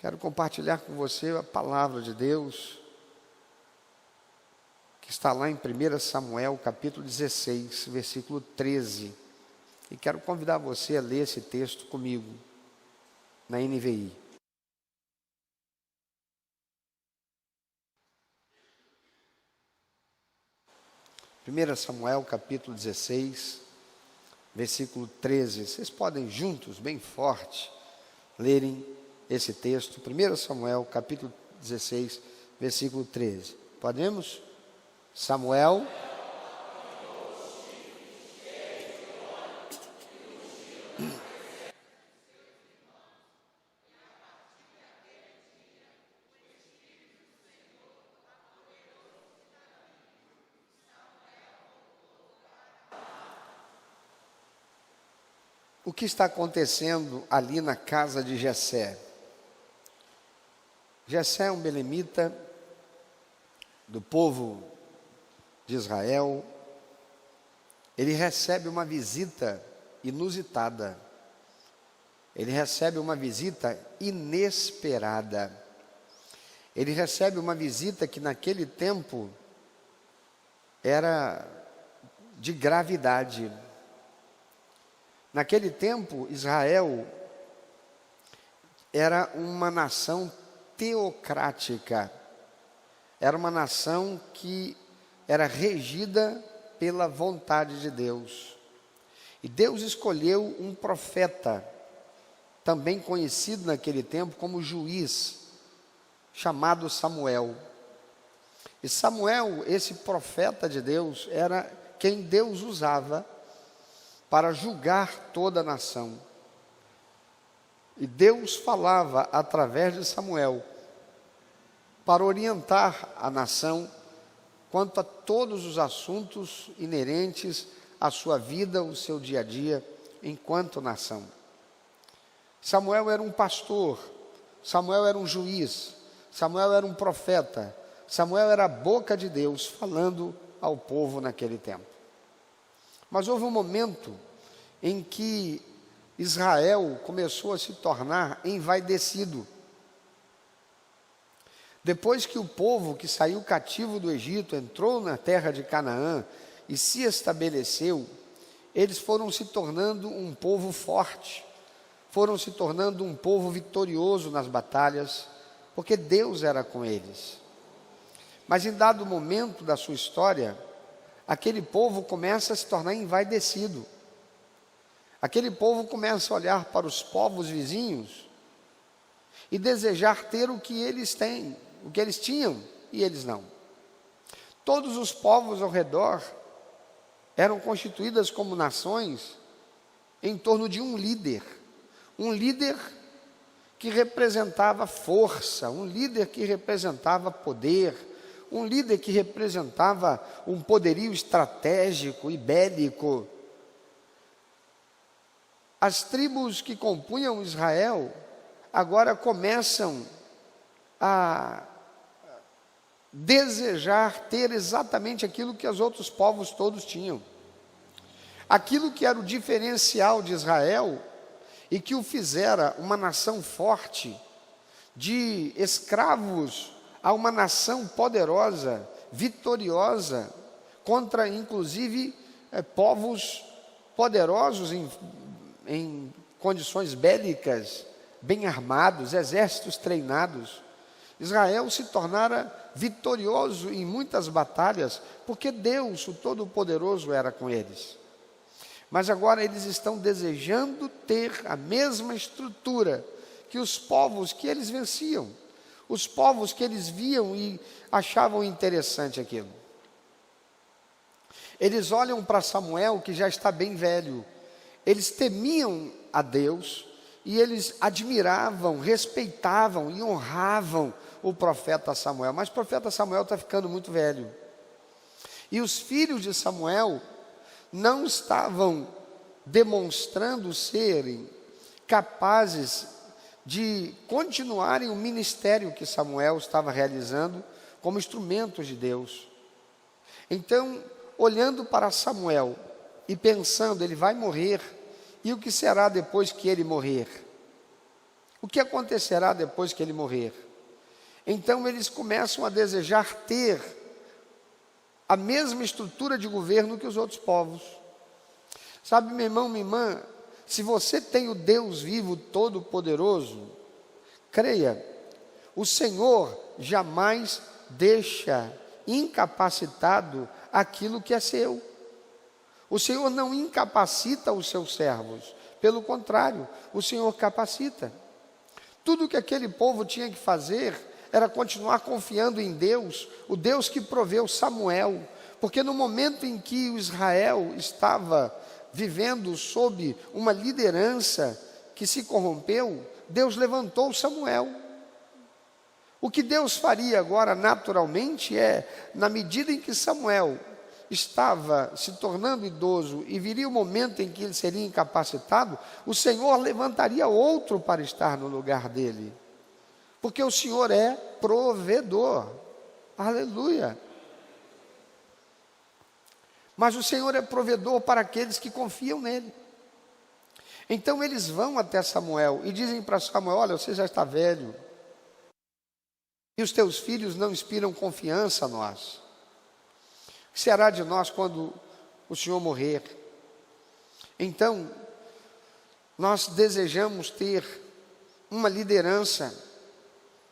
Quero compartilhar com você a palavra de Deus, que está lá em 1 Samuel, capítulo 16, versículo 13. E quero convidar você a ler esse texto comigo, na NVI. Primeira Samuel, capítulo 16, versículo 13. Vocês podem juntos, bem forte, lerem esse texto. 1 Samuel, capítulo 16, versículo 13. Podemos? Samuel. O que está acontecendo ali na casa de Jessé? Jessé é um belemita do povo de Israel. Ele recebe uma visita inusitada. Ele recebe uma visita inesperada. Ele recebe uma visita que naquele tempo era de gravidade. Naquele tempo, Israel era uma nação teocrática. Era uma nação que era regida pela vontade de Deus. E Deus escolheu um profeta, também conhecido naquele tempo como juiz, chamado Samuel. E Samuel, esse profeta de Deus, era quem Deus usava para julgar toda a nação. E Deus falava através de Samuel para orientar a nação quanto a todos os assuntos inerentes à sua vida, o seu dia a dia, enquanto nação. Samuel era um pastor, Samuel era um juiz, Samuel era um profeta, Samuel era a boca de Deus falando ao povo naquele tempo. Mas houve um momento em que Israel começou a se tornar envaidecido. Depois que o povo que saiu cativo do Egito entrou na terra de Canaã e se estabeleceu, eles foram se tornando um povo forte, foram se tornando um povo vitorioso nas batalhas, porque Deus era com eles. Mas em dado momento da sua história, aquele povo começa a se tornar envaidecido. Aquele povo começa a olhar para os povos vizinhos e desejar ter o que eles têm, o que eles tinham e eles não. Todos os povos ao redor eram constituídos como nações em torno de um líder que representava força, um líder que representava poder, um líder que representava um poderio estratégico e bélico. As tribos que compunham Israel agora começam a desejar ter exatamente aquilo que os outros povos todos tinham. Aquilo que era o diferencial de Israel e que o fizera uma nação forte, de escravos a uma nação poderosa, vitoriosa, contra inclusive povos poderosos em condições bélicas, bem armados, exércitos treinados. Israel se tornara vitorioso em muitas batalhas, porque Deus, o Todo-Poderoso, era com eles. Mas agora eles estão desejando ter a mesma estrutura que os povos que eles venciam, os povos que eles viam e achavam interessante aquilo. Eles olham para Samuel, que já está bem velho. Eles temiam a Deus e eles admiravam, respeitavam e honravam o profeta Samuel. Mas o profeta Samuel está ficando muito velho. E os filhos de Samuel não estavam demonstrando serem capazes de continuarem o ministério que Samuel estava realizando como instrumentos de Deus. Então, olhando para Samuel e pensando, ele vai morrer, e o que será depois que ele morrer? O que acontecerá depois que ele morrer? Então eles começam a desejar ter a mesma estrutura de governo que os outros povos. Sabe, meu irmão, minha irmã, se você tem o Deus vivo, todo-poderoso, creia, o Senhor jamais deixa incapacitado aquilo que é seu. O Senhor não incapacita os seus servos, pelo contrário, o Senhor capacita. Tudo que aquele povo tinha que fazer era continuar confiando em Deus, o Deus que proveu Samuel, porque no momento em que o Israel estava vivendo sob uma liderança que se corrompeu, Deus levantou Samuel. O que Deus faria agora naturalmente é, na medida em que Samuel estava se tornando idoso e viria o momento em que ele seria incapacitado, o Senhor levantaria outro para estar no lugar dele, porque o Senhor é provedor, aleluia. Mas o Senhor é provedor para aqueles que confiam nele. Então eles vão até Samuel e dizem para Samuel: olha, você já está velho, e os teus filhos não inspiram confiança a nós. O que será de nós quando o Senhor morrer? Então, nós desejamos ter uma liderança,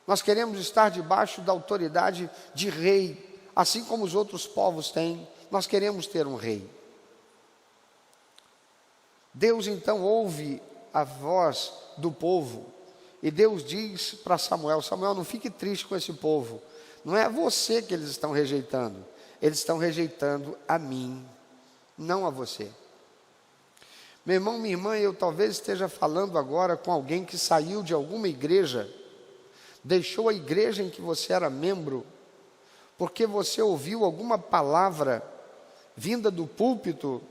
nós queremos estar debaixo da autoridade de rei, assim como os outros povos têm, nós queremos ter um rei. Deus então ouve a voz do povo, e Deus diz para Samuel: Samuel, não fique triste com esse povo, não é você que eles estão rejeitando, eles estão rejeitando a mim, não a você. Meu irmão, minha irmã, eu talvez esteja falando agora com alguém que saiu de alguma igreja, deixou a igreja em que você era membro, porque você ouviu alguma palavra vinda do púlpito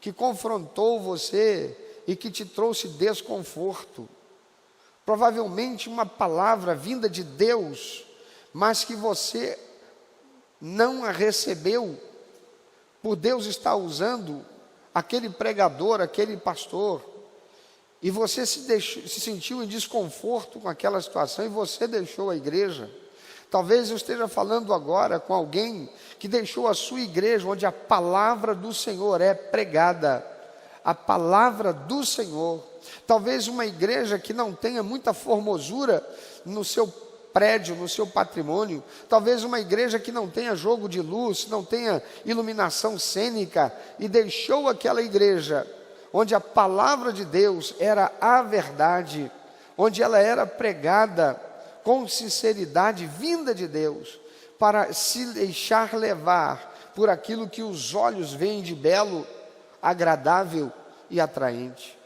que confrontou você e que te trouxe desconforto. Provavelmente uma palavra vinda de Deus, mas que você não a recebeu, por Deus estar usando aquele pregador, aquele pastor, e você se sentiu em desconforto com aquela situação e você deixou a igreja. Talvez eu esteja falando agora com alguém que deixou a sua igreja, onde a palavra do Senhor é pregada, a palavra do Senhor. Talvez uma igreja que não tenha muita formosura no seu prédio, no seu patrimônio. Talvez uma igreja que não tenha jogo de luz, não tenha iluminação cênica, e deixou aquela igreja onde a palavra de Deus era a verdade, onde ela era pregada com sinceridade vinda de Deus, para se deixar levar por aquilo que os olhos veem de belo, agradável e atraente.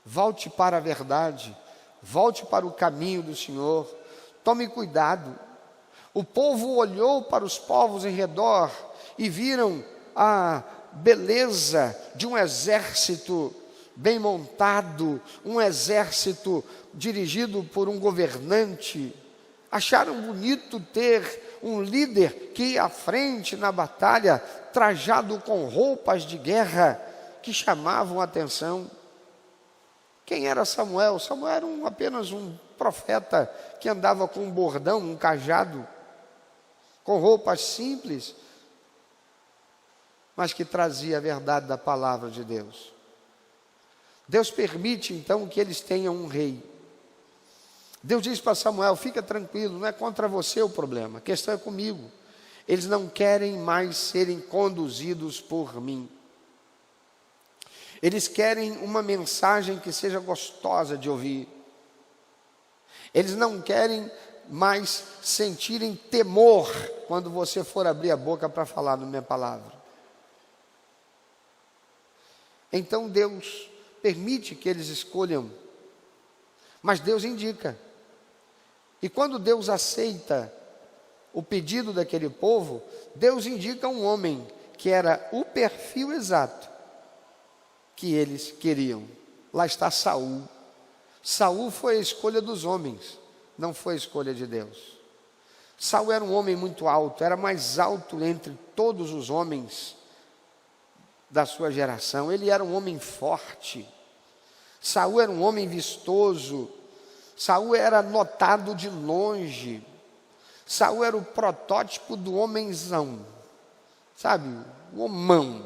Volte para a verdade, volte para o caminho do Senhor, tome cuidado. O povo olhou para os povos em redor e viram a beleza de um exército bem montado, um exército dirigido por um governante. Acharam bonito ter um líder que ia à frente na batalha, trajado com roupas de guerra que chamavam a atenção. Quem era Samuel? Samuel era apenas um profeta que andava com um bordão, um cajado, com roupas simples, mas que trazia a verdade da palavra de Deus. Deus permite então que eles tenham um rei. Deus diz para Samuel: fica tranquilo, não é contra você o problema, a questão é comigo. Eles não querem mais serem conduzidos por mim. Eles querem uma mensagem que seja gostosa de ouvir. Eles não querem mais sentirem temor quando você for abrir a boca para falar na minha palavra. Então Deus permite que eles escolham, mas Deus indica. E quando Deus aceita o pedido daquele povo, Deus indica um homem que era o perfil exato que eles queriam. Lá está Saul. Saul foi a escolha dos homens, não foi a escolha de Deus. Saul era um homem muito alto, era mais alto entre todos os homens da sua geração. Ele era um homem forte. Saul era um homem vistoso. Saul era notado de longe. Saul era o protótipo do homenzão, sabe? O homão.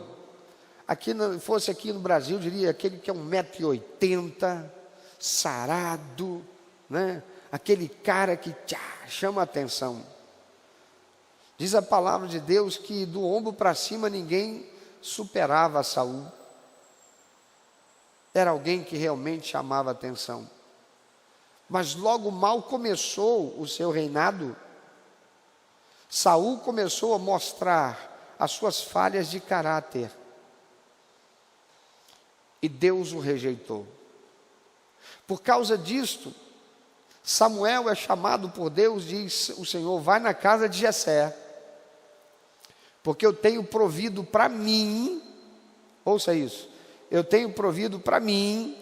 Fosse aqui no Brasil, diria aquele que é 1,80 m, sarado, né? Aquele cara que chama a atenção. Diz a palavra de Deus que do ombro para cima ninguém superava Saul. Era alguém que realmente chamava a atenção. Mas logo mal começou o seu reinado, Saul começou a mostrar as suas falhas de caráter. E Deus o rejeitou. Por causa disto, Samuel é chamado por Deus, diz o Senhor, vai na casa de Jessé, porque eu tenho provido para mim, ouça isso, eu tenho provido para mim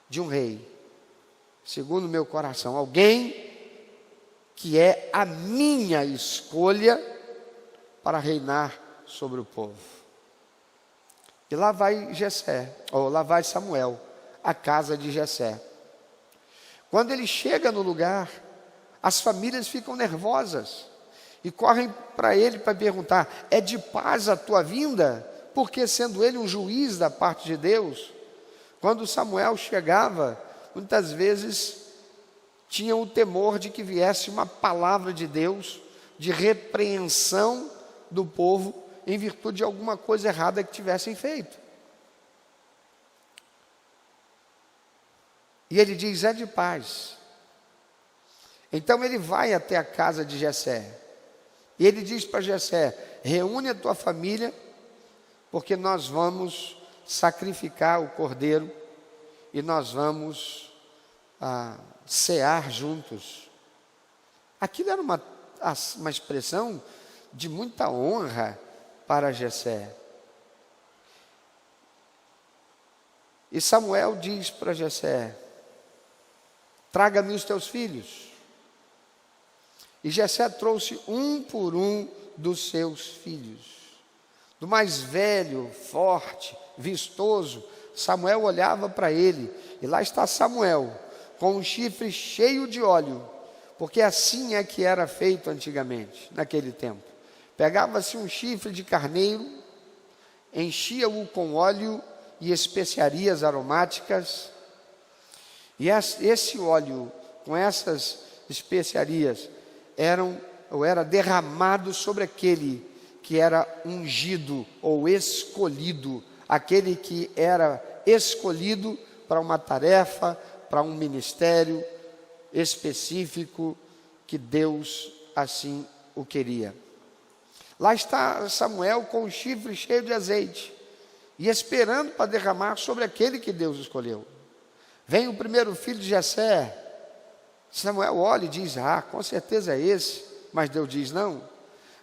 de um rei, segundo o meu coração, alguém que é a minha escolha para reinar sobre o povo. E lá vai Jessé, ou lá vai Samuel, à casa de Jessé. Quando ele chega no lugar, as famílias ficam nervosas e correm para ele para perguntar: é de paz a tua vinda? Porque sendo ele um juiz da parte de Deus, quando Samuel chegava, muitas vezes tinham o temor de que viesse uma palavra de Deus, de repreensão do povo, em virtude de alguma coisa errada que tivessem feito. E ele diz: é de paz. Então ele vai até a casa de Jessé. E ele diz para Jessé: reúne a tua família, porque nós vamos sacrificar o cordeiro e nós vamos cear juntos. Aquilo era uma expressão de muita honra para Jessé. E Samuel diz para Jessé: traga-me os teus filhos. E Jessé trouxe um por um dos seus filhos. Do mais velho, forte, vistoso, Samuel olhava para ele, e lá está Samuel, com um chifre cheio de óleo, porque assim é que era feito antigamente, naquele tempo. Pegava-se um chifre de carneiro, enchia-o com óleo e especiarias aromáticas, e esse óleo, com essas especiarias, era derramado sobre aquele que era ungido ou escolhido, aquele que era escolhido para uma tarefa, para um ministério específico que Deus assim o queria. Lá está Samuel com o chifre cheio de azeite e esperando para derramar sobre aquele que Deus escolheu. Vem o primeiro filho de Jessé. Samuel olha e diz: com certeza é esse. Mas Deus diz: não.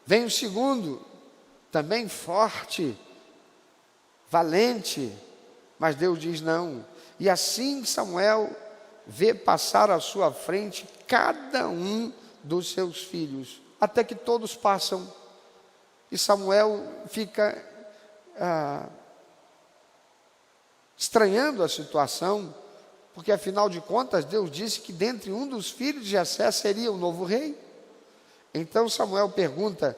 Vem o segundo, também forte, valente. Mas Deus diz: não. E assim Samuel vê passar à sua frente cada um dos seus filhos, até que todos passam. E Samuel fica estranhando a situação, porque afinal de contas Deus disse que dentre um dos filhos de Jessé seria o novo rei. Então Samuel pergunta: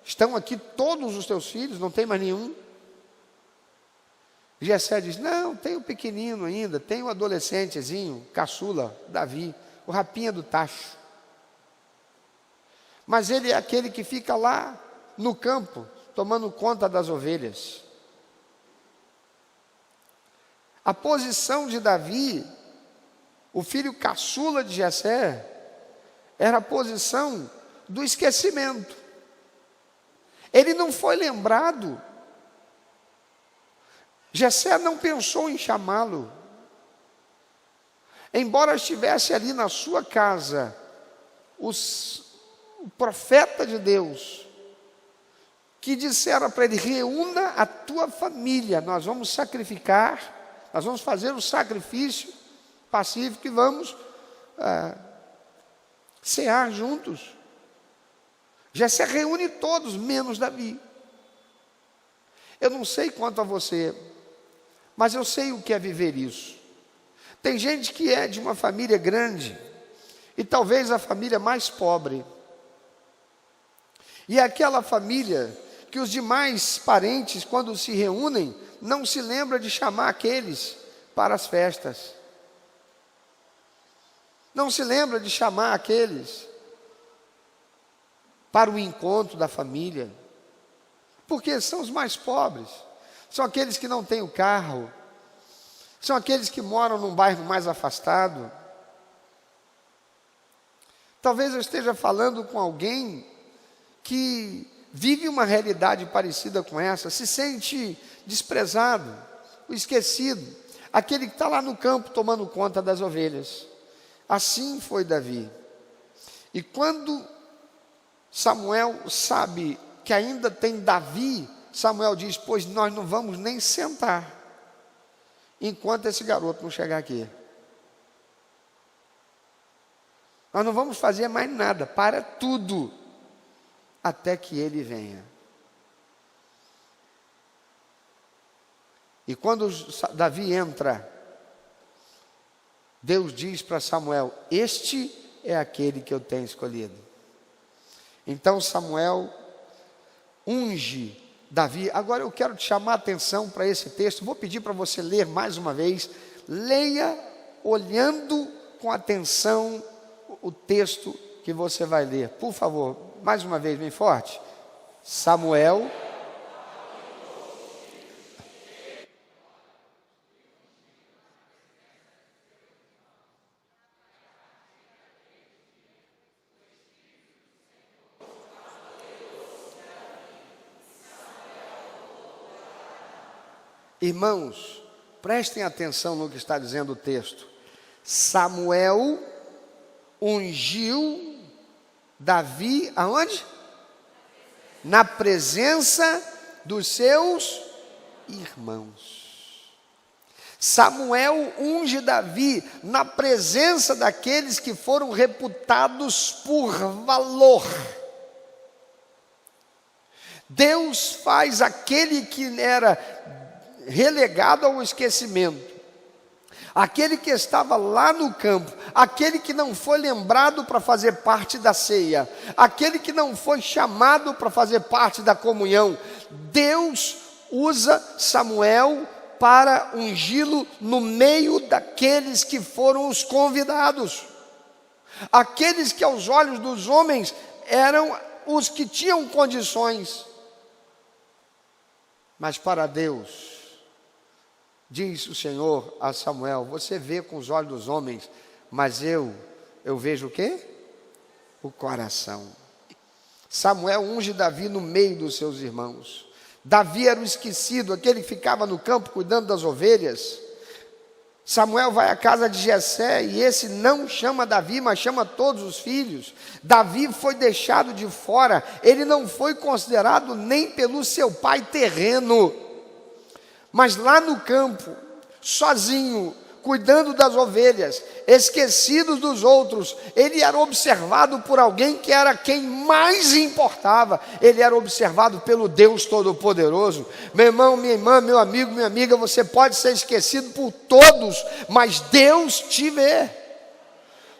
estão aqui todos os teus filhos? Não tem mais nenhum? Jessé diz: não, tem o pequenino ainda, tem o adolescentezinho, caçula, Davi, o rapinha do tacho. Mas ele é aquele que fica lá no campo, tomando conta das ovelhas. A posição de Davi, o filho caçula de Jessé, era a posição do esquecimento. Ele não foi lembrado. Jessé não pensou em chamá-lo. Embora estivesse ali na sua casa o profeta de Deus, que dissera para ele: reúna a tua família, nós vamos sacrificar, nós vamos fazer o sacrifício pacífico e vamos cear juntos. Jessé reúne todos, menos Davi. Eu não sei quanto a você, mas eu sei o que é viver isso. Tem gente que é de uma família grande, e talvez a família mais pobre. E é aquela família que os demais parentes, quando se reúnem, não se lembra de chamar aqueles para as festas. Não se lembra de chamar aqueles para o encontro da família. Porque são os mais pobres. São aqueles que não têm o carro. São aqueles que moram num bairro mais afastado. Talvez eu esteja falando com alguém que vive uma realidade parecida com essa, se sente desprezado, esquecido, aquele que está lá no campo tomando conta das ovelhas. Assim foi Davi. E quando Samuel sabe que ainda tem Davi, Samuel diz: pois nós não vamos nem sentar enquanto esse garoto não chegar aqui. Nós não vamos fazer mais nada, para tudo, até que ele venha. E quando Davi entra, Deus diz para Samuel: este é aquele que eu tenho escolhido. Então Samuel unge Davi. Agora eu quero te chamar a atenção para esse texto. Vou pedir para você ler mais uma vez. Leia olhando com atenção o texto que você vai ler. Por favor, mais uma vez, bem forte. Samuel. Irmãos, prestem atenção no que está dizendo o texto. Samuel ungiu Davi aonde? Na presença dos seus irmãos. Samuel unge Davi na presença daqueles que foram reputados por valor. Deus faz aquele que era relegado ao esquecimento, aquele que estava lá no campo, aquele que não foi lembrado para fazer parte da ceia, aquele que não foi chamado para fazer parte da comunhão. Deus usa Samuel para ungí-lo no meio daqueles que foram os convidados, aqueles que aos olhos dos homens eram os que tinham condições, mas para Deus, diz o Senhor a Samuel: você vê com os olhos dos homens, mas eu vejo o quê? O coração. Samuel unge Davi no meio dos seus irmãos. Davi era o esquecido, aquele que ficava no campo cuidando das ovelhas. Samuel vai à casa de Jessé e esse não chama Davi, mas chama todos os filhos. Davi foi deixado de fora, ele não foi considerado nem pelo seu pai terreno. Mas lá no campo, sozinho, cuidando das ovelhas, esquecido dos outros, ele era observado por alguém que era quem mais importava. Ele era observado pelo Deus Todo-Poderoso. Meu irmão, minha irmã, meu amigo, minha amiga, você pode ser esquecido por todos, mas Deus te vê.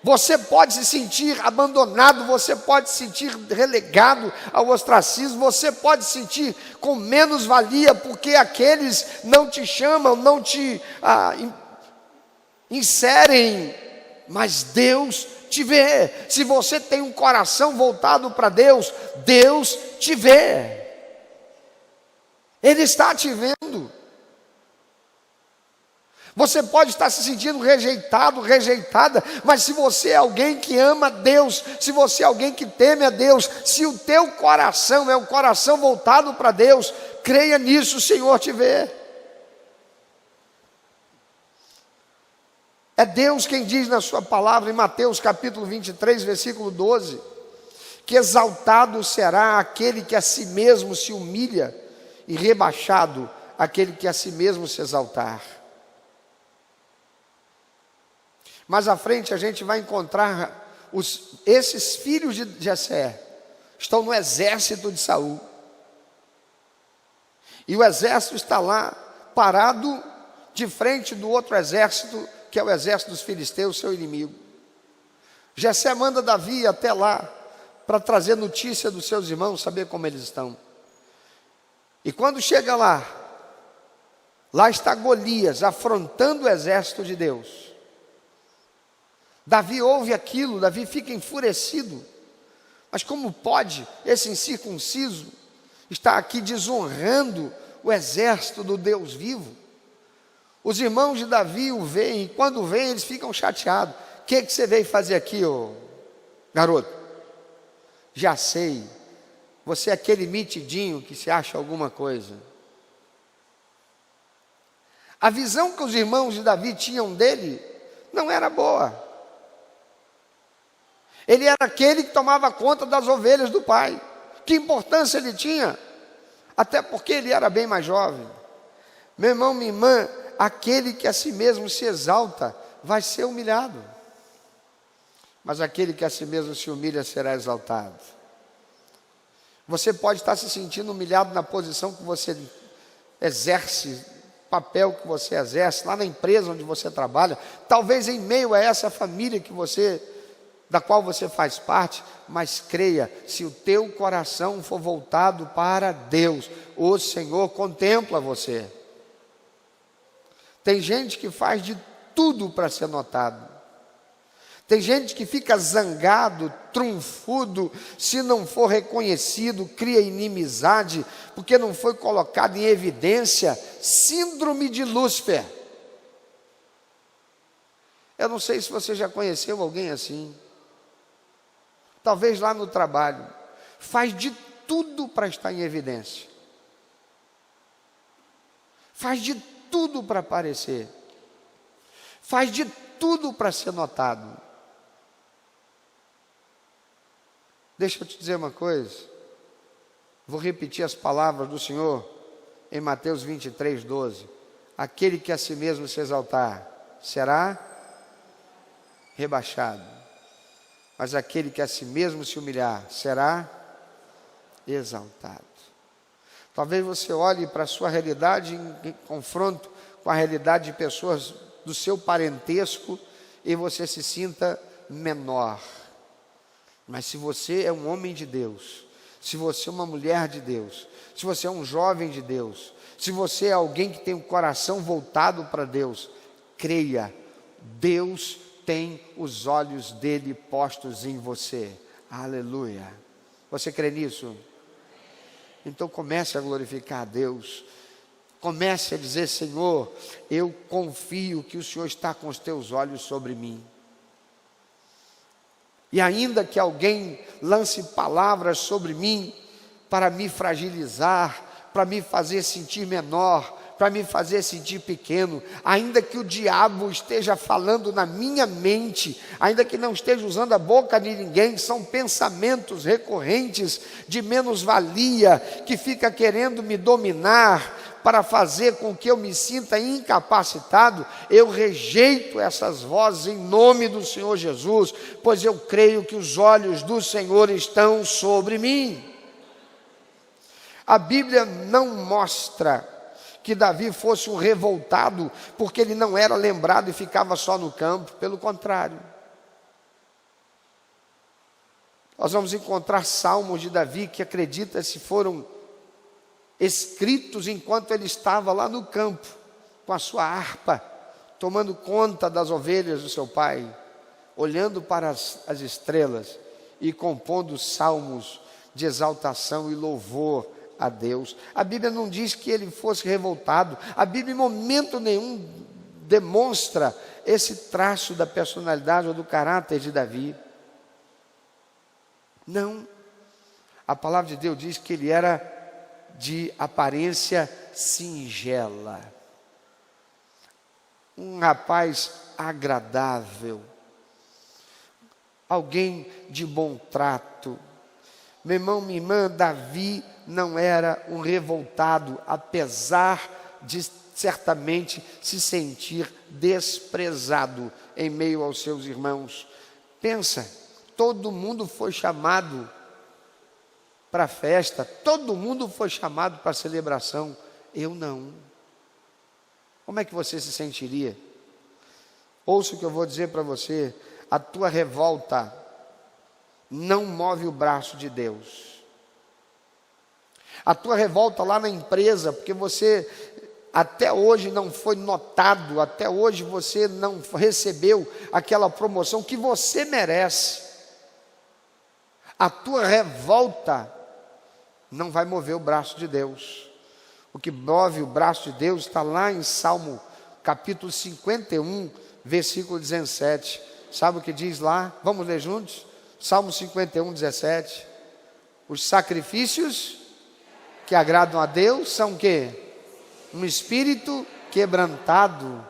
Você pode se sentir abandonado, você pode se sentir relegado ao ostracismo, você pode se sentir com menos valia, porque aqueles não te chamam, não te inserem, mas Deus te vê. Se você tem um coração voltado para Deus, Deus te vê. Ele está te vendo. Você pode estar se sentindo rejeitado, rejeitada, mas se você é alguém que ama Deus, se você é alguém que teme a Deus, se o teu coração é um coração voltado para Deus, creia nisso, o Senhor te vê. É Deus quem diz na sua palavra, em Mateus capítulo 23, versículo 12, que exaltado será aquele que a si mesmo se humilha, e rebaixado aquele que a si mesmo se exaltar. Mais à frente a gente vai encontrar esses filhos de Jessé, estão no exército de Saul. E o exército está lá, parado, de frente do outro exército, que é o exército dos filisteus, seu inimigo. Jessé manda Davi ir até lá, para trazer notícia dos seus irmãos, saber como eles estão. E quando chega lá, lá está Golias, afrontando o exército de Deus. Davi ouve aquilo, Davi fica enfurecido. Mas como pode esse incircunciso estar aqui desonrando o exército do Deus vivo? Os irmãos de Davi o veem, e quando veem eles ficam chateados. O que você veio fazer aqui, ô garoto? Já sei, você é aquele metidinho que se acha alguma coisa. A visão que os irmãos de Davi tinham dele não era boa. Ele era aquele que tomava conta das ovelhas do pai. Que importância ele tinha? Até porque ele era bem mais jovem. Meu irmão, minha irmã, aquele que a si mesmo se exalta vai ser humilhado. Mas aquele que a si mesmo se humilha será exaltado. Você pode estar se sentindo humilhado na posição que você exerce, papel que você exerce, lá na empresa onde você trabalha, talvez em meio a essa família da qual você faz parte, mas creia, se o teu coração for voltado para Deus, o Senhor contempla você. Tem gente que faz de tudo para ser notado. Tem gente que fica zangado, trunfudo, se não for reconhecido, cria inimizade, porque não foi colocado em evidência. Síndrome de Lúcifer. Eu não sei se você já conheceu alguém assim. Talvez lá no trabalho, faz de tudo para estar em evidência. Faz de tudo para aparecer. Faz de tudo para ser notado. Deixa eu te dizer uma coisa. Vou repetir as palavras do Senhor em Mateus 23, 12. Aquele que a si mesmo se exaltar será rebaixado. Mas aquele que a si mesmo se humilhar será exaltado. Talvez você olhe para a sua realidade em confronto com a realidade de pessoas do seu parentesco e você se sinta menor. Mas se você é um homem de Deus, se você é uma mulher de Deus, se você é um jovem de Deus, se você é alguém que tem o coração voltado para Deus, creia, Deus tem os olhos dele postos em você. Aleluia. Você crê nisso? Então comece a glorificar a Deus. Comece a dizer: Senhor, eu confio que o Senhor está com os teus olhos sobre mim. E ainda que alguém lance palavras sobre mim para me fragilizar, para me fazer sentir menor, para me fazer sentir pequeno, ainda que o diabo esteja falando na minha mente, ainda que não esteja usando a boca de ninguém, são pensamentos recorrentes de menos-valia, que fica querendo me dominar, para fazer com que eu me sinta incapacitado. Eu rejeito essas vozes em nome do Senhor Jesus, pois eu creio que os olhos do Senhor estão sobre mim. A Bíblia não mostra que Davi fosse um revoltado, porque ele não era lembrado e ficava só no campo. Pelo contrário, nós vamos encontrar salmos de Davi que acredita-se foram escritos enquanto ele estava lá no campo, com a sua harpa, tomando conta das ovelhas do seu pai, olhando para as estrelas e compondo salmos de exaltação e louvor a Deus. A Bíblia não diz que ele fosse revoltado. A Bíblia em momento nenhum demonstra esse traço da personalidade ou do caráter de Davi. Não. A palavra de Deus diz que ele era de aparência singela, um rapaz agradável, alguém de bom trato. Meu irmão, minha irmã, Davi não era um revoltado, apesar de certamente se sentir desprezado em meio aos seus irmãos. Pensa, todo mundo foi chamado para a festa, todo mundo foi chamado para a celebração, eu não. Como é que você se sentiria? Ouça o que eu vou dizer para você: a tua revolta não move o braço de Deus. A tua revolta lá na empresa, porque você até hoje não foi notado, até hoje você não recebeu aquela promoção que você merece. A tua revolta não vai mover o braço de Deus. O que move o braço de Deus está lá em Salmo capítulo 51, versículo 17. Sabe o que diz lá? Vamos ler juntos? Salmo 51, 17. Os sacrifícios que agradam a Deus são o quê? Um espírito quebrantado,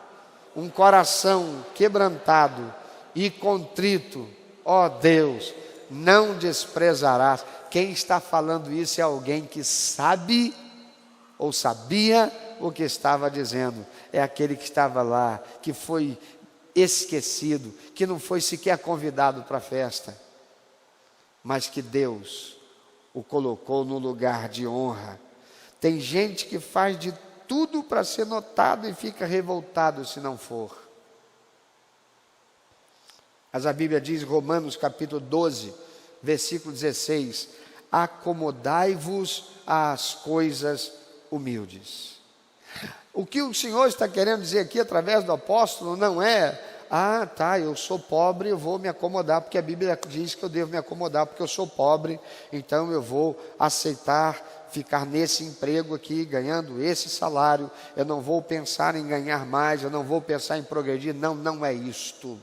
um coração quebrantado e contrito, ó Deus, não desprezarás. Quem está falando isso é alguém que sabe ou sabia o que estava dizendo. É aquele que estava lá, que foi esquecido, que não foi sequer convidado para a festa, mas que Deus o colocou no lugar de honra. Tem gente que faz de tudo para ser notado e fica revoltado se não for. Mas a Bíblia diz, Romanos capítulo 12, versículo 16: acomodai-vos às coisas humildes. O que o Senhor está querendo dizer aqui através do apóstolo não é: eu sou pobre, eu vou me acomodar, porque a Bíblia diz que eu devo me acomodar, porque eu sou pobre, então eu vou aceitar ficar nesse emprego aqui, ganhando esse salário, eu não vou pensar em ganhar mais, eu não vou pensar em progredir. Não, não é isto.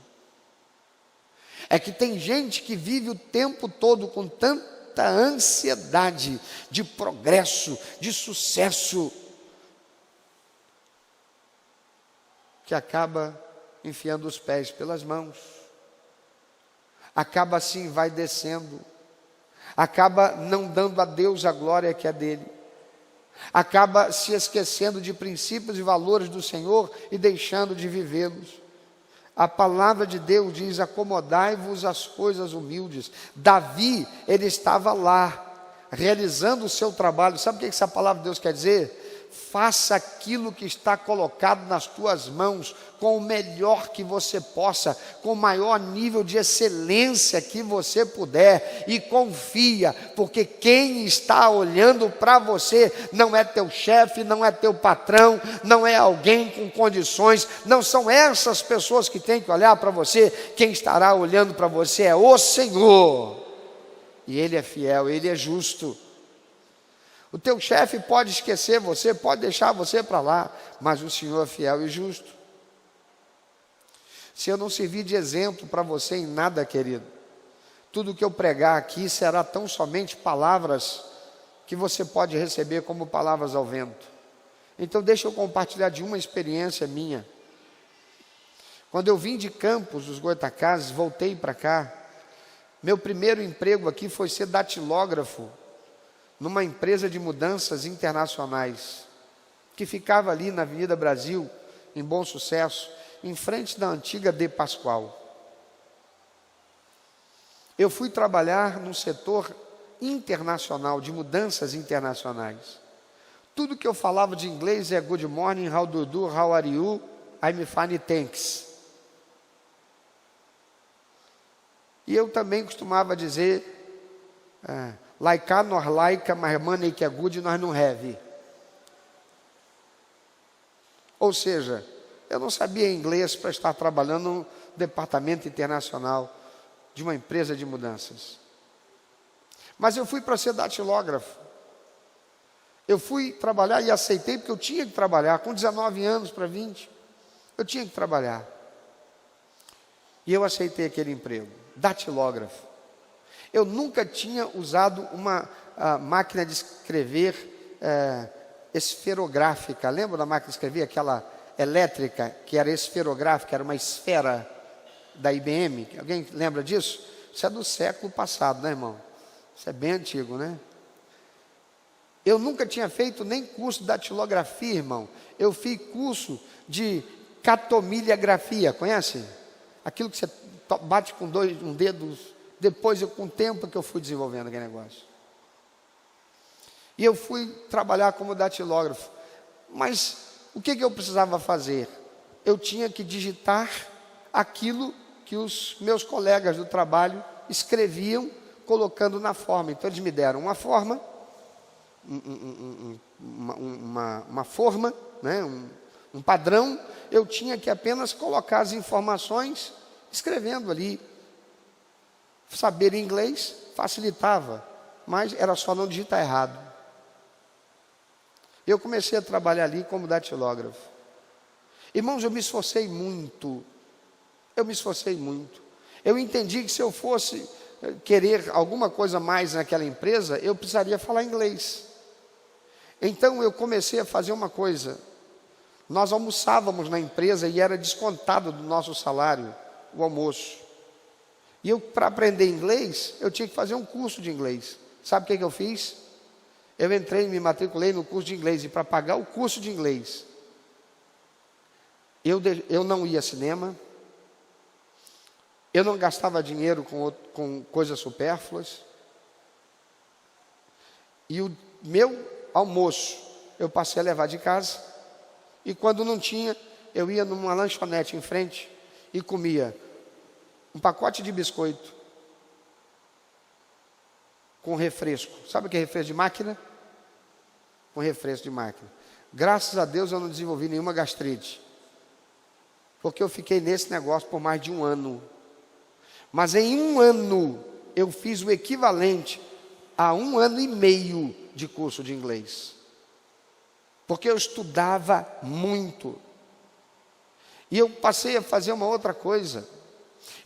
É que tem gente que vive o tempo todo com tanta ansiedade de progresso, de sucesso, que acaba enfiando os pés pelas mãos, acaba assim, vai descendo, acaba não dando a Deus a glória que é dele, acaba se esquecendo de princípios e valores do Senhor e deixando de vivê-los. A palavra de Deus diz: acomodai-vos às coisas humildes. Davi, ele estava lá, realizando o seu trabalho. Sabe o que essa palavra de Deus quer dizer? Faça aquilo que está colocado nas tuas mãos com o melhor que você possa, com o maior nível de excelência que você puder, e confia, porque quem está olhando para você não é teu chefe, não é teu patrão, não é alguém com condições, não são essas pessoas que têm que olhar para você. Quem estará olhando para você é o Senhor, e Ele é fiel, Ele é justo. O teu chefe pode esquecer você, pode deixar você para lá, mas o Senhor é fiel e justo. Se eu não servir de exemplo para você em nada, querido, tudo que eu pregar aqui será tão somente palavras que você pode receber como palavras ao vento. Então deixa eu compartilhar de uma experiência minha. Quando eu vim de Campos, dos Goitacazes, voltei para cá, meu primeiro emprego aqui foi ser datilógrafo numa empresa de mudanças internacionais, que ficava ali na Avenida Brasil, em Bom Sucesso, em frente da antiga De Pascoal. Eu fui trabalhar no setor internacional, de mudanças internacionais. Tudo que eu falava de inglês é good morning, how do you do, how are you, I'm fine, thanks. E eu também costumava dizer, like nor like, mas money que é good, nós não have. Ou seja, eu não sabia inglês para estar trabalhando no departamento internacional de uma empresa de mudanças. Mas eu fui para ser datilógrafo. Eu fui trabalhar e aceitei, porque eu tinha que trabalhar, com 19 anos para 20, eu tinha que trabalhar. E eu aceitei aquele emprego, datilógrafo. Eu nunca tinha usado uma máquina de escrever esferográfica. Lembra da máquina de escrever, aquela elétrica, que era esferográfica, era uma esfera da IBM? Alguém lembra disso? Isso é do século passado, né, irmão? Isso é bem antigo, né? Eu nunca tinha feito nem curso de datilografia, irmão. Eu fiz curso de catomilhografia, conhece? Aquilo que você bate com um dedo. Depois, com o tempo que eu fui desenvolvendo aquele negócio. E eu fui trabalhar como datilógrafo. Mas o que eu precisava fazer? Eu tinha que digitar aquilo que os meus colegas do trabalho escreviam, colocando na forma. Então eles me deram uma forma, uma forma, né? Um padrão. Eu tinha que apenas colocar as informações, escrevendo ali. Saber inglês facilitava, mas era só não digitar errado. Eu comecei a trabalhar ali como datilógrafo. Irmãos, eu me esforcei muito. Eu entendi que se eu fosse querer alguma coisa mais naquela empresa, eu precisaria falar inglês. Então eu comecei a fazer uma coisa. Nós almoçávamos na empresa e era descontado do nosso salário o almoço. E eu, para aprender inglês, eu tinha que fazer um curso de inglês. Sabe o que eu fiz? Eu entrei e me matriculei no curso de inglês. E para pagar o curso de inglês, eu não ia ao cinema. Eu não gastava dinheiro com coisas supérfluas. E o meu almoço eu passei a levar de casa. E quando não tinha, eu ia numa lanchonete em frente e comia um pacote de biscoito com refresco. Sabe o que é refresco de máquina? Com refresco de máquina. Graças a Deus eu não desenvolvi nenhuma gastrite, porque eu fiquei nesse negócio por mais de um ano. Mas em um ano eu fiz o equivalente a 1 ano e meio de curso de inglês, porque eu estudava muito. E eu passei a fazer uma outra coisa.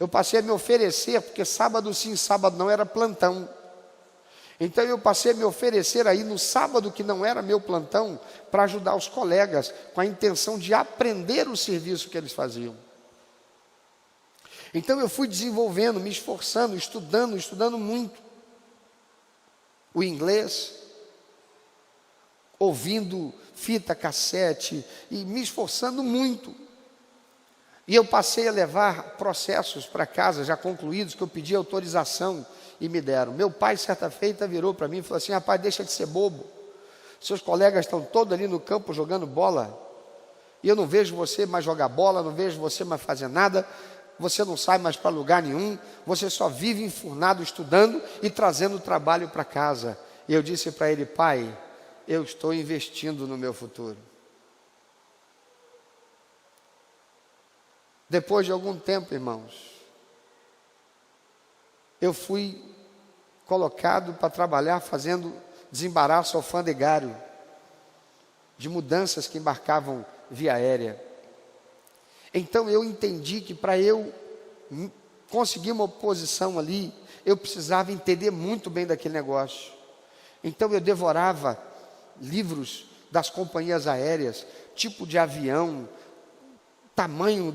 Eu passei a me oferecer, porque sábado sim, sábado não era plantão. Então eu passei a me oferecer aí no sábado que não era meu plantão, para ajudar os colegas, com a intenção de aprender o serviço que eles faziam. Então eu fui desenvolvendo, me esforçando, estudando muito o inglês, ouvindo fita cassete e me esforçando muito. E eu passei a levar processos para casa já concluídos, que eu pedi autorização e me deram. Meu pai, certa feita, virou para mim e falou assim: rapaz, deixa de ser bobo. Seus colegas estão todos ali no campo jogando bola, e eu não vejo você mais jogar bola, não vejo você mais fazer nada, você não sai mais para lugar nenhum, você só vive enfurnado estudando e trazendo trabalho para casa. E eu disse para ele: pai, eu estou investindo no meu futuro. Depois de algum tempo, irmãos, eu fui colocado para trabalhar fazendo desembaraço alfandegário de mudanças que embarcavam via aérea. Então eu entendi que para eu conseguir uma posição ali, eu precisava entender muito bem daquele negócio. Então eu devorava livros das companhias aéreas, tipo de avião, tamanho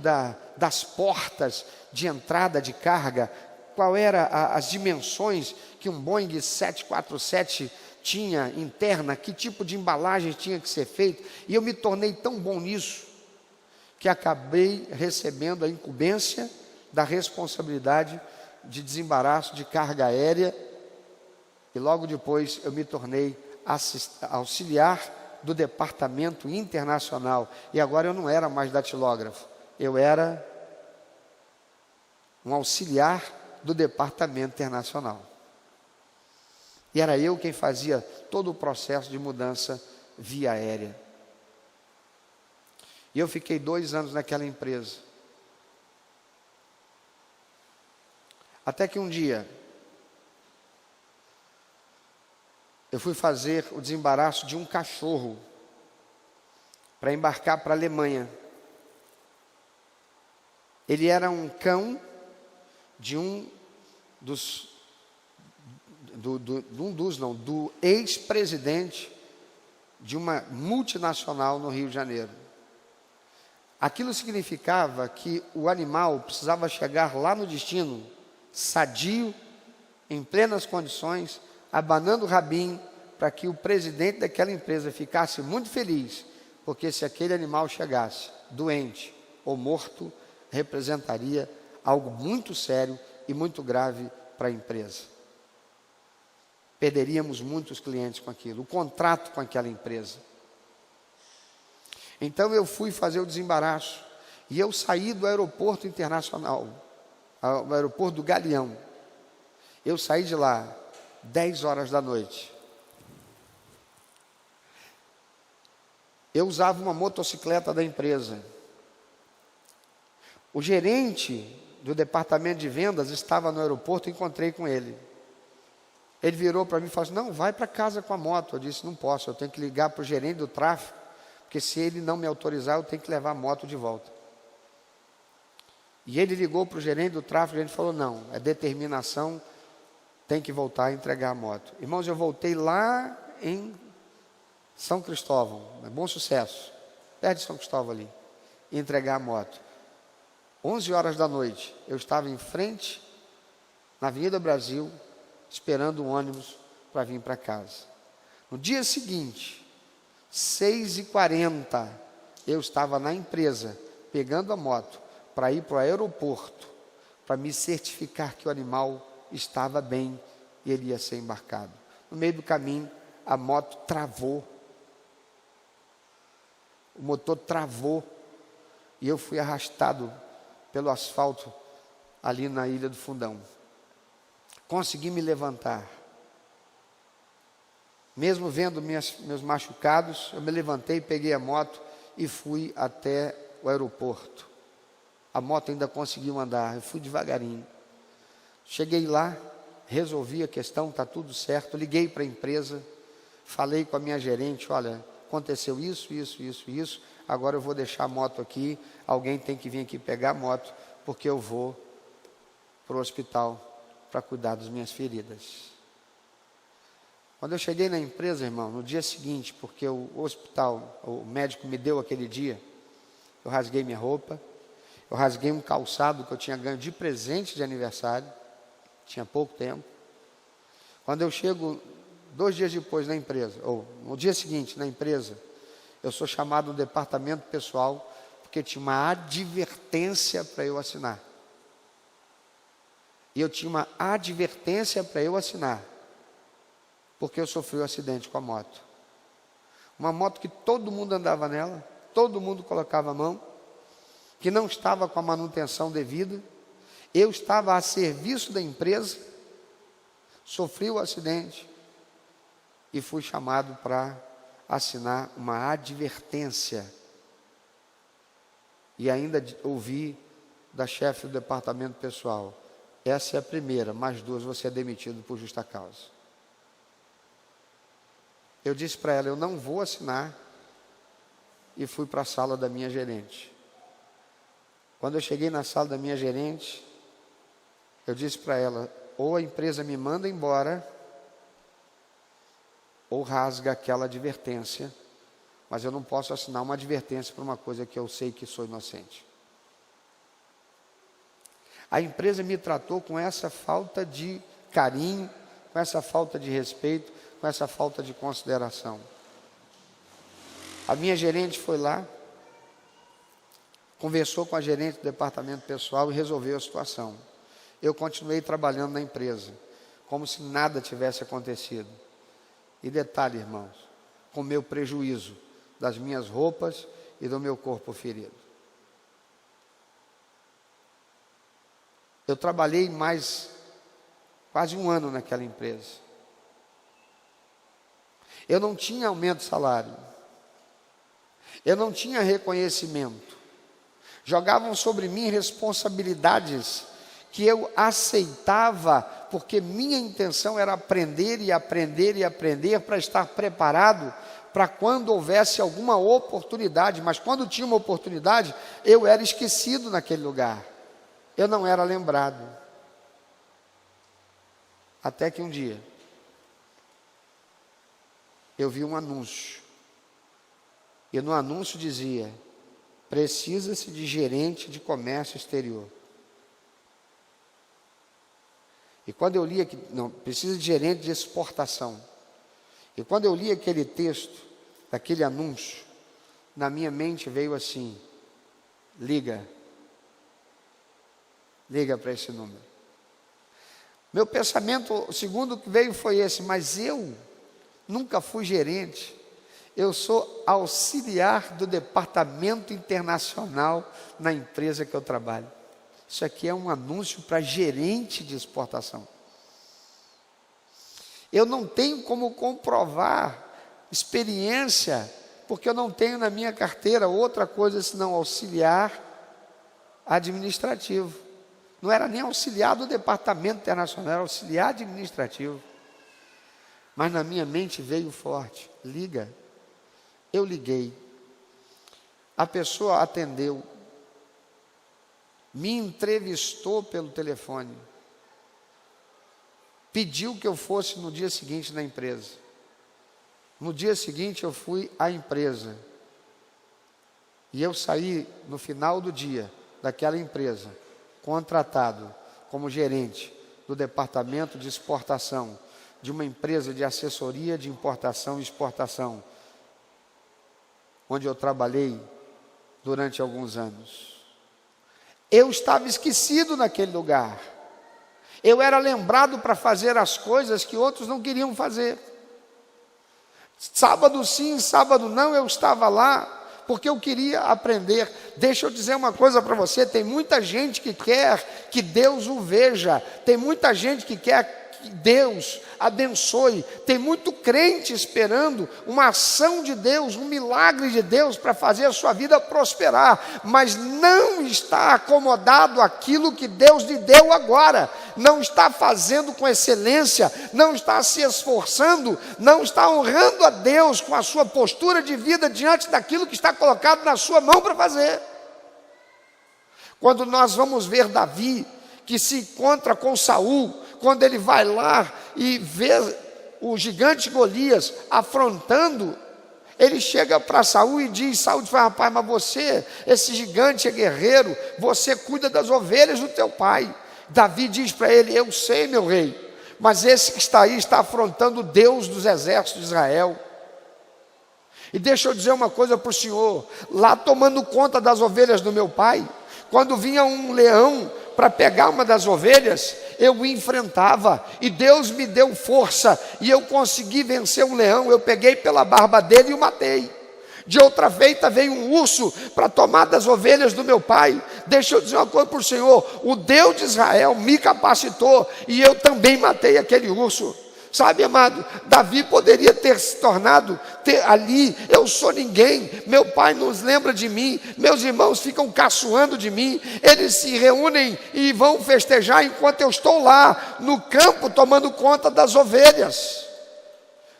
das portas de entrada de carga, qual era as dimensões que um Boeing 747 tinha interna, que tipo de embalagem tinha que ser feito. E eu me tornei tão bom nisso, que acabei recebendo a incumbência da responsabilidade de desembaraço de carga aérea, e logo depois eu me tornei auxiliar do departamento internacional. E agora eu não era mais datilógrafo, eu era um auxiliar do departamento internacional. E era eu quem fazia todo o processo de mudança via aérea. E eu fiquei 2 anos naquela empresa. Até que um dia, eu fui fazer o desembaraço de um cachorro para embarcar para a Alemanha. Ele era um cão de do ex-presidente de uma multinacional no Rio de Janeiro. Aquilo significava que o animal precisava chegar lá no destino, sadio, em plenas condições, abanando o rabinho, para que o presidente daquela empresa ficasse muito feliz, porque se aquele animal chegasse doente ou morto, representaria algo muito sério e muito grave para a empresa. Perderíamos muitos clientes com aquilo, o contrato com aquela empresa. Então eu fui fazer o desembaraço, E eu saí do aeroporto internacional, o aeroporto do Galeão. Eu saí de lá 10 horas da noite. Eu usava uma motocicleta da empresa. O gerente do departamento de vendas estava no aeroporto, encontrei com ele. Ele virou para mim e falou assim: não, vai para casa com a moto. Eu disse: não posso, eu tenho que ligar para o gerente do tráfego, porque se ele não me autorizar, eu tenho que levar a moto de volta. E ele ligou para o gerente do tráfego e ele falou: não, é determinação, tem que voltar a entregar a moto. Irmãos, eu voltei lá em São Cristóvão, Bom Sucesso, perto de São Cristóvão ali, e entregar a moto. 11 horas da noite, eu estava em frente, na Avenida Brasil, esperando um ônibus para vir para casa. No dia seguinte, 6h40, eu estava na empresa, pegando a moto, para ir para o aeroporto, para me certificar que o animal estava bem e ele ia ser embarcado. No meio do caminho, a moto travou. O motor travou e eu fui arrastado pelo asfalto ali na Ilha do Fundão. Consegui me levantar. Mesmo vendo meus machucados, eu me levantei, peguei a moto e fui até o aeroporto. A moto ainda conseguiu andar, eu fui devagarinho. Cheguei lá, resolvi a questão, está tudo certo. Liguei para a empresa, falei com a minha gerente: olha, aconteceu isso, agora eu vou deixar a moto aqui, alguém tem que vir aqui pegar a moto, porque eu vou para o hospital para cuidar das minhas feridas. Quando eu cheguei na empresa, irmão, no dia seguinte, porque o hospital, o médico me deu aquele dia, eu rasguei minha roupa, eu rasguei um calçado que eu tinha ganho de presente de aniversário, tinha pouco tempo. Quando eu chego 2 dias depois na empresa, ou no dia seguinte na empresa, eu sou chamado no departamento pessoal, porque tinha uma advertência para eu assinar. E eu tinha uma advertência para eu assinar, porque eu sofri um acidente com a moto. Uma moto que todo mundo andava nela, todo mundo colocava a mão, que não estava com a manutenção devida. Eu estava a serviço da empresa, sofri o acidente e fui chamado para assinar uma advertência. E ainda ouvi da chefe do departamento pessoal: essa é a primeira, mais 2 você é demitido por justa causa. Eu disse para ela: eu não vou assinar, e fui para a sala da minha gerente. Quando eu cheguei na sala da minha gerente, eu disse para ela: ou a empresa me manda embora, ou rasga aquela advertência, mas eu não posso assinar uma advertência por uma coisa que eu sei que sou inocente. A empresa me tratou com essa falta de carinho, com essa falta de respeito, com essa falta de consideração. A minha gerente foi lá, conversou com a gerente do departamento pessoal e resolveu a situação. Eu continuei trabalhando na empresa, como se nada tivesse acontecido. E detalhe, irmãos, com meu prejuízo das minhas roupas e do meu corpo ferido. Eu trabalhei mais quase 1 ano naquela empresa. Eu não tinha aumento de salário. Eu não tinha reconhecimento. Jogavam sobre mim responsabilidades que eu aceitava, porque minha intenção era aprender e aprender e aprender para estar preparado para quando houvesse alguma oportunidade. Mas quando tinha uma oportunidade, eu era esquecido naquele lugar. Eu não era lembrado. Até que um dia, eu vi um anúncio. E no anúncio dizia: precisa-se de gerente de comércio exterior. E quando eu li, não, precisa de gerente de exportação. E quando eu li aquele texto, daquele anúncio, na minha mente veio assim: liga para esse número. Meu pensamento, o segundo que veio foi esse: mas eu nunca fui gerente, Eu sou auxiliar do departamento internacional na empresa que eu trabalho. Isso aqui é um anúncio para gerente de exportação. Eu não tenho como comprovar experiência, porque eu não tenho na minha carteira outra coisa senão auxiliar administrativo. Não era nem auxiliar do departamento internacional, era auxiliar administrativo. Mas na minha mente veio forte: liga. Eu liguei. A pessoa atendeu. Me entrevistou pelo telefone. Pediu que eu fosse no dia seguinte na empresa. No dia seguinte eu fui à empresa. E eu saí no final do dia daquela empresa, contratado como gerente do departamento de exportação de uma empresa de assessoria de importação e exportação, onde eu trabalhei durante alguns anos. Eu estava esquecido naquele lugar. Eu era lembrado para fazer as coisas que outros não queriam fazer. Sábado sim, sábado não, eu estava lá, porque eu queria aprender. Deixa eu dizer uma coisa para você: tem muita gente que quer que Deus o veja, tem muita gente que quer que Deus abençoe, tem muito crente esperando uma ação de Deus, um milagre de Deus para fazer a sua vida prosperar, mas não está acomodado àquilo que Deus lhe deu agora, não está fazendo com excelência, não está se esforçando, não está honrando a Deus com a sua postura de vida diante daquilo que está colocado na sua mão para fazer. Quando nós vamos ver Davi, que se encontra com Saul, quando ele vai lá e vê o gigante Golias afrontando, ele chega para Saul e diz: Saul diz: rapaz, mas você, esse gigante é guerreiro, você cuida das ovelhas do teu pai. Davi diz para ele: eu sei, meu rei, mas esse que está aí está afrontando o Deus dos exércitos de Israel. E deixa eu dizer uma coisa para o senhor: lá tomando conta das ovelhas do meu pai, quando vinha um leão para pegar uma das ovelhas, eu o enfrentava, e Deus me deu força, e eu consegui vencer um leão. Eu peguei pela barba dele e o matei. De outra feita veio um urso para tomar das ovelhas do meu pai. Deixa eu dizer uma coisa para o senhor: o Deus de Israel me capacitou, e eu também matei aquele urso. Sabe, amado, Davi poderia ter se tornado ali: eu sou ninguém, meu pai não lembra de mim, meus irmãos ficam caçoando de mim, eles se reúnem e vão festejar enquanto eu estou lá no campo tomando conta das ovelhas.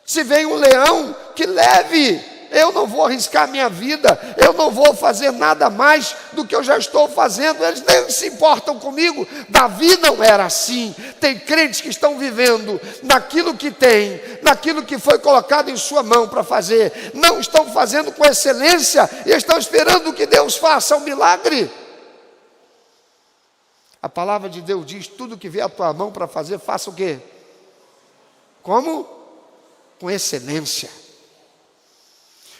Se vem um leão, que leve. Eu não vou arriscar minha vida, eu não vou fazer nada mais do que eu já estou fazendo. Eles nem se importam comigo. Davi não era assim. Tem crentes que estão vivendo naquilo que tem, naquilo que foi colocado em sua mão para fazer, não estão fazendo com excelência e estão esperando que Deus faça um milagre. A palavra de Deus diz: tudo que vier à tua mão para fazer, faça o quê? Como? Com excelência,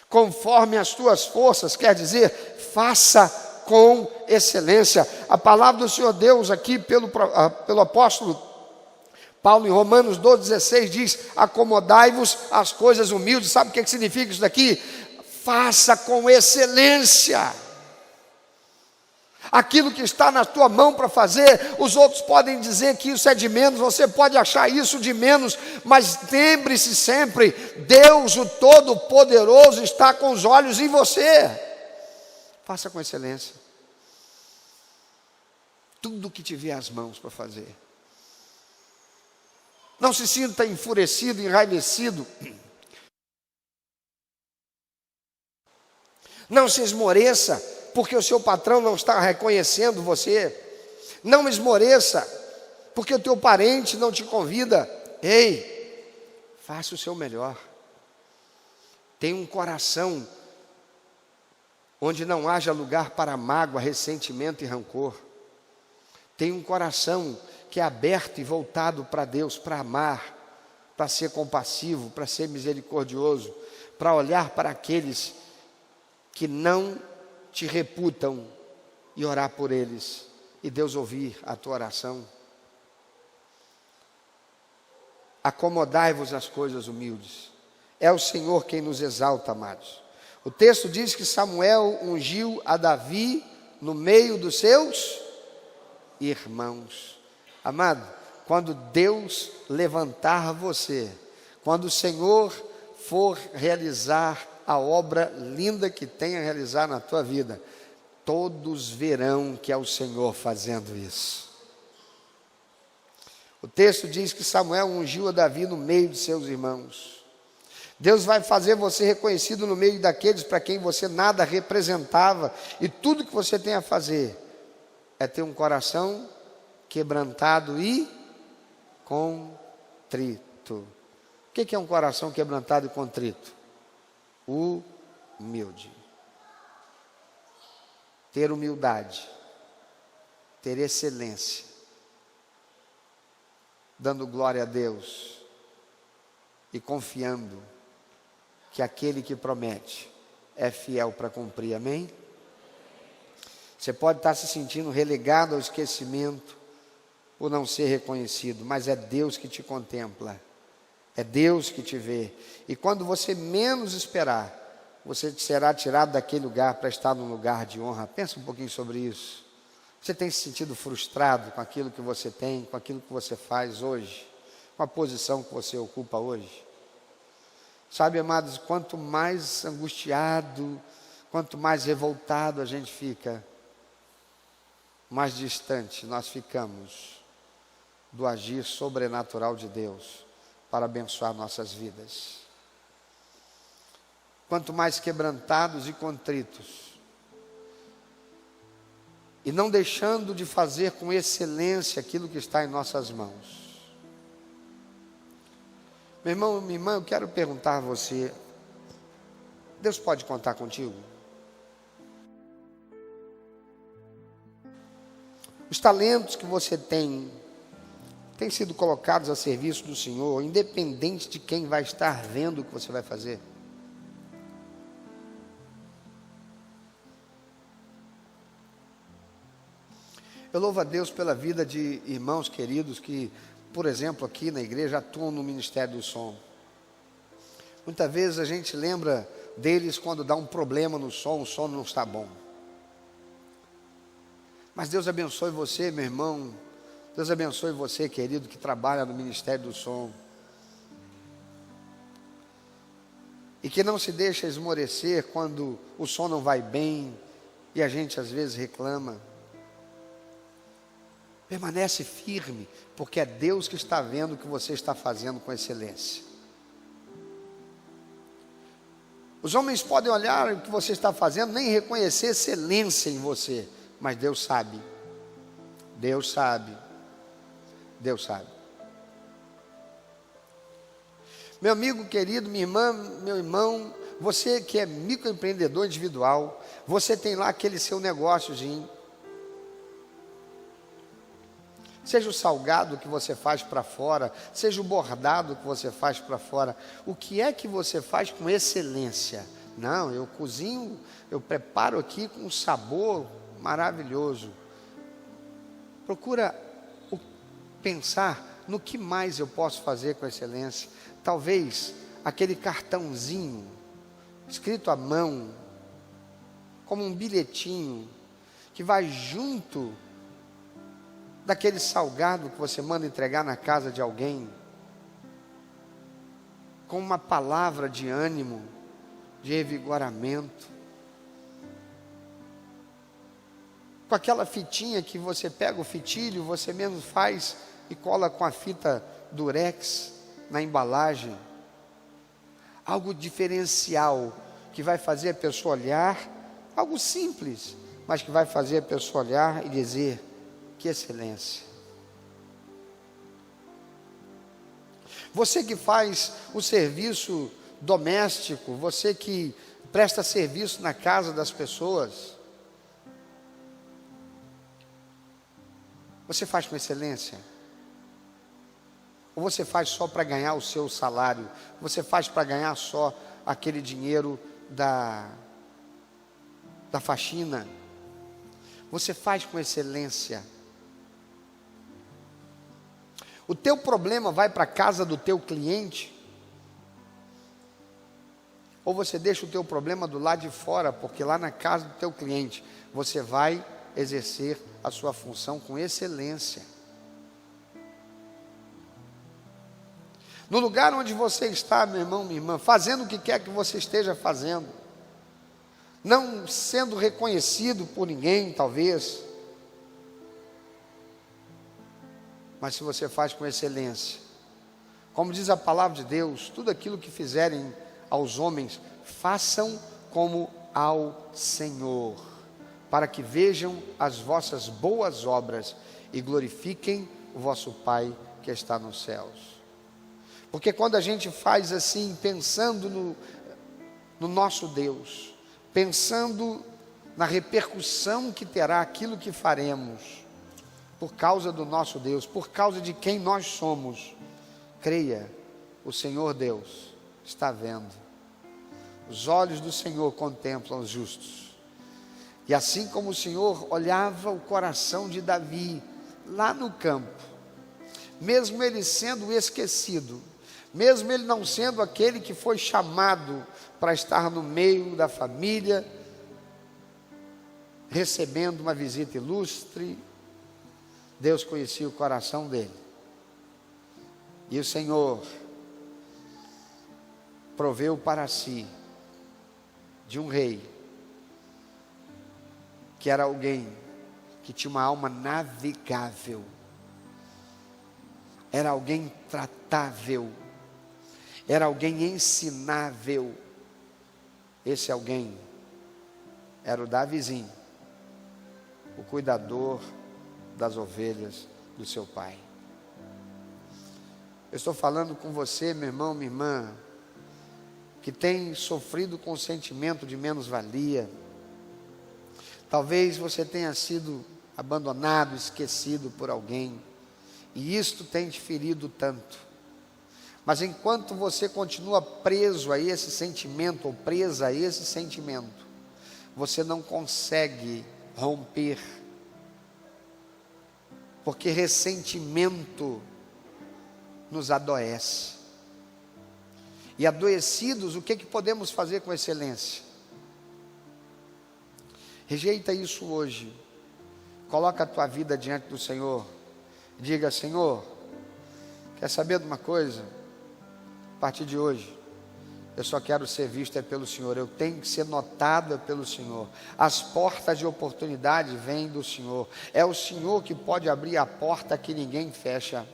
conforme as tuas forças, quer dizer, faça com excelência. A palavra do Senhor Deus aqui pelo apóstolo Paulo, em Romanos 12,16 diz: acomodai-vos às coisas humildes. Sabe o que significa isso daqui? Faça com excelência aquilo que está na tua mão para fazer. Os outros podem dizer que isso é de menos, você pode achar isso de menos, mas lembre-se sempre: Deus, o Todo-Poderoso, está com os olhos em você. Faça com excelência tudo que tiver às mãos para fazer. Não se sinta enfurecido, enraivecido. Não se esmoreça porque o seu patrão não está reconhecendo você. Não esmoreça porque o teu parente não te convida. Ei, faça o seu melhor. Tenha um coração onde não haja lugar para mágoa, ressentimento e rancor. Tenha um coração que é aberto e voltado para Deus, para amar, para ser compassivo, para ser misericordioso, para olhar para aqueles que não te reputam e orar por eles, e Deus ouvir a tua oração. Acomodai-vos às coisas humildes. é o Senhor quem nos exalta, amados. O texto diz que Samuel ungiu a Davi no meio dos seus irmãos. Amado, quando Deus levantar você, quando o Senhor for realizar a obra linda que tem a realizar na tua vida, todos verão que é o Senhor fazendo isso. O texto diz que Samuel ungiu a Davi no meio de seus irmãos. Deus vai fazer você reconhecido no meio daqueles para quem você nada representava, e tudo que você tem a fazer é ter um coração quebrantado e contrito. O que é um coração quebrantado e contrito? Humilde. Ter humildade, ter excelência, dando glória a Deus e confiando que aquele que promete é fiel para cumprir, amém? Você pode estar se sentindo relegado ao esquecimento por não ser reconhecido, mas é Deus que te contempla, é Deus que te vê, e quando você menos esperar, você será tirado daquele lugar para estar num lugar de honra. Pensa um pouquinho sobre isso. Você tem se sentido frustrado com aquilo que você tem, com aquilo que você faz hoje, com a posição que você ocupa hoje? Sabe, amados, quanto mais angustiado, quanto mais revoltado a gente fica, mais distante nós ficamos do agir sobrenatural de Deus para abençoar nossas vidas. Quanto mais quebrantados e contritos, e não deixando de fazer com excelência aquilo que está em nossas mãos. Meu irmão, minha irmã, eu quero perguntar a você, Deus pode contar contigo? Os talentos que você tem sido colocados a serviço do Senhor, independente de quem vai estar vendo o que você vai fazer? Eu louvo a Deus pela vida de irmãos queridos que, por exemplo, aqui na igreja atuam no Ministério do Som. Muitas vezes a gente lembra deles quando dá um problema no som, o som não está bom. Mas Deus abençoe você, meu irmão. Deus abençoe você, querido, que trabalha no Ministério do Som. E que não se deixa esmorecer quando o som não vai bem e a gente às vezes reclama. Permanece firme, porque é Deus que está vendo o que você está fazendo com excelência. Os homens podem olhar o que você está fazendo, nem reconhecer excelência em você, mas Deus sabe. Deus sabe. Deus sabe. Meu amigo querido, minha irmã, meu irmão, você que é microempreendedor individual, você tem lá aquele seu negóciozinho. Seja o salgado que você faz para fora, seja o bordado que você faz para fora, o que é que você faz com excelência? Não, eu cozinho, eu preparo aqui com um sabor maravilhoso. Procura pensar no que mais eu posso fazer com excelência. Talvez aquele cartãozinho, escrito à mão, como um bilhetinho, que vai junto daquele salgado que você manda entregar na casa de alguém, com uma palavra de ânimo, de revigoramento, com aquela fitinha que você pega o fitilho, você mesmo faz e cola com a fita durex na embalagem, algo diferencial, que vai fazer a pessoa olhar, algo simples, mas que vai fazer a pessoa olhar e dizer: que excelência. Você que faz o serviço doméstico, você que presta serviço na casa das pessoas, você faz com excelência? Ou você faz só para ganhar o seu salário? Você faz para ganhar só aquele dinheiro da faxina? Você faz com excelência? O teu problema vai para a casa do teu cliente ou você deixa o teu problema do lado de fora, porque lá na casa do teu cliente você vai exercer a sua função com excelência. No lugar onde você está, meu irmão, minha irmã, fazendo o que quer que você esteja fazendo, não sendo reconhecido por ninguém, talvez, mas se você faz com excelência, como diz a palavra de Deus, tudo aquilo que fizerem aos homens, façam como ao Senhor, para que vejam as vossas boas obras e glorifiquem o vosso Pai que está nos céus. Porque quando a gente faz assim, pensando no nosso Deus, pensando na repercussão que terá aquilo que faremos, por causa do nosso Deus, por causa de quem nós somos, creia, o Senhor Deus está vendo. Os olhos do Senhor contemplam os justos. E assim como o Senhor olhava o coração de Davi, lá no campo, mesmo ele sendo esquecido, mesmo ele não sendo aquele que foi chamado para estar no meio da família, recebendo uma visita ilustre, Deus conhecia o coração dele. E o Senhor proveu para si de um rei, que era alguém que tinha uma alma navegável, era alguém tratável, era alguém ensinável. Esse alguém era o Davizinho, o cuidador das ovelhas do seu pai. Eu estou falando com você, meu irmão, minha irmã, que tem sofrido com o sentimento de menos-valia. Talvez você tenha sido abandonado, esquecido por alguém, e isto tem te ferido tanto. Mas enquanto você continua preso a esse sentimento, ou presa a esse sentimento, você não consegue romper. Porque ressentimento nos adoece. E adoecidos, o que podemos fazer com excelência? Rejeita isso hoje. Coloca a tua vida diante do Senhor. Diga: Senhor, quer saber de uma coisa? A partir de hoje, eu só quero ser visto pelo Senhor. Eu tenho que ser notado pelo Senhor. As portas de oportunidade vêm do Senhor. É o Senhor que pode abrir a porta que ninguém fecha.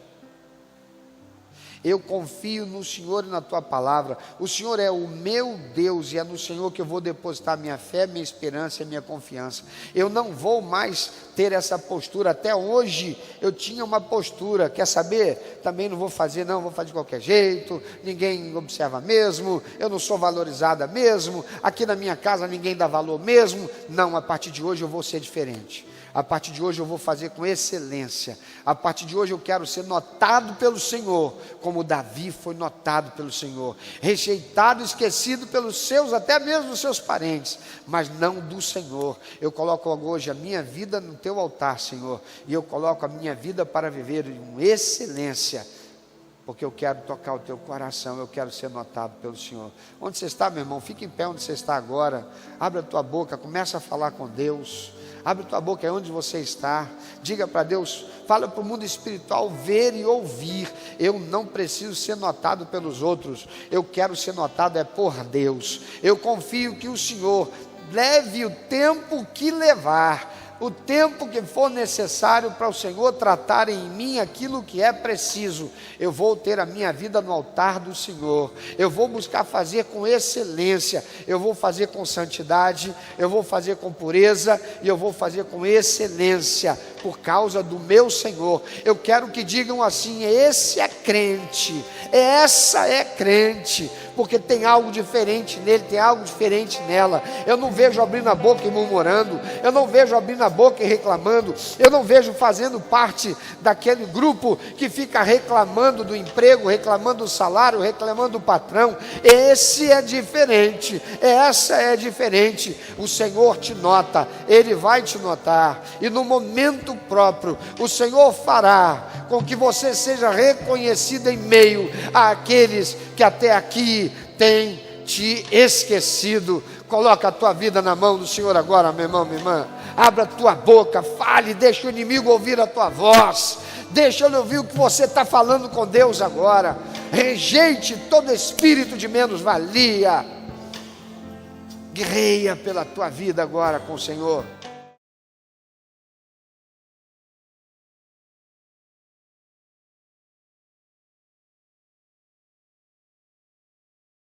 Eu confio no Senhor e na Tua palavra. O Senhor é o meu Deus e é no Senhor que eu vou depositar minha fé, minha esperança e minha confiança. Eu não vou mais ter essa postura. Até hoje eu tinha uma postura, quer saber? Também não vou fazer, não, vou fazer de qualquer jeito, ninguém observa mesmo, eu não sou valorizada mesmo, aqui na minha casa ninguém dá valor mesmo. Não, a partir de hoje eu vou ser diferente. A partir de hoje eu vou fazer com excelência. A partir de hoje eu quero ser notado pelo Senhor, como Davi foi notado pelo Senhor, rejeitado, esquecido pelos seus, até mesmo os seus parentes, mas não do Senhor. Eu coloco hoje a minha vida no teu altar, Senhor, e eu coloco a minha vida para viver com excelência, porque eu quero tocar o teu coração, eu quero ser notado pelo Senhor. Onde você está, meu irmão? Fique em pé onde você está agora, abre a tua boca, começa a falar com Deus. Abre tua boca, é onde você está. Diga para Deus, fala para o mundo espiritual ver e ouvir. Eu não preciso ser notado pelos outros, eu quero ser notado por Deus. Eu confio que o Senhor leve o tempo que levar, o tempo que for necessário para o Senhor tratar em mim aquilo que é preciso. Eu vou ter a minha vida no altar do Senhor, eu vou buscar fazer com excelência, eu vou fazer com santidade, eu vou fazer com pureza e eu vou fazer com excelência, por causa do meu Senhor. Eu quero que digam assim: esse é crente, essa é crente, porque tem algo diferente nele, tem algo diferente nela. Eu não vejo abrindo a boca e murmurando, eu não vejo abrindo a boca e reclamando, eu não vejo fazendo parte daquele grupo que fica reclamando do emprego, reclamando do salário, reclamando do patrão. Esse é diferente, essa é diferente. O Senhor te nota, Ele vai te notar, e no momento próprio o Senhor fará com que você seja reconhecido em meio àqueles que até aqui têm te esquecido. Coloca a tua vida na mão do Senhor agora, meu irmão, minha irmã. Abra a tua boca, fale, deixa o inimigo ouvir a tua voz. Deixa ele ouvir o que você está falando com Deus agora. Rejeite todo espírito de menos-valia. Guerreia pela tua vida agora com o Senhor.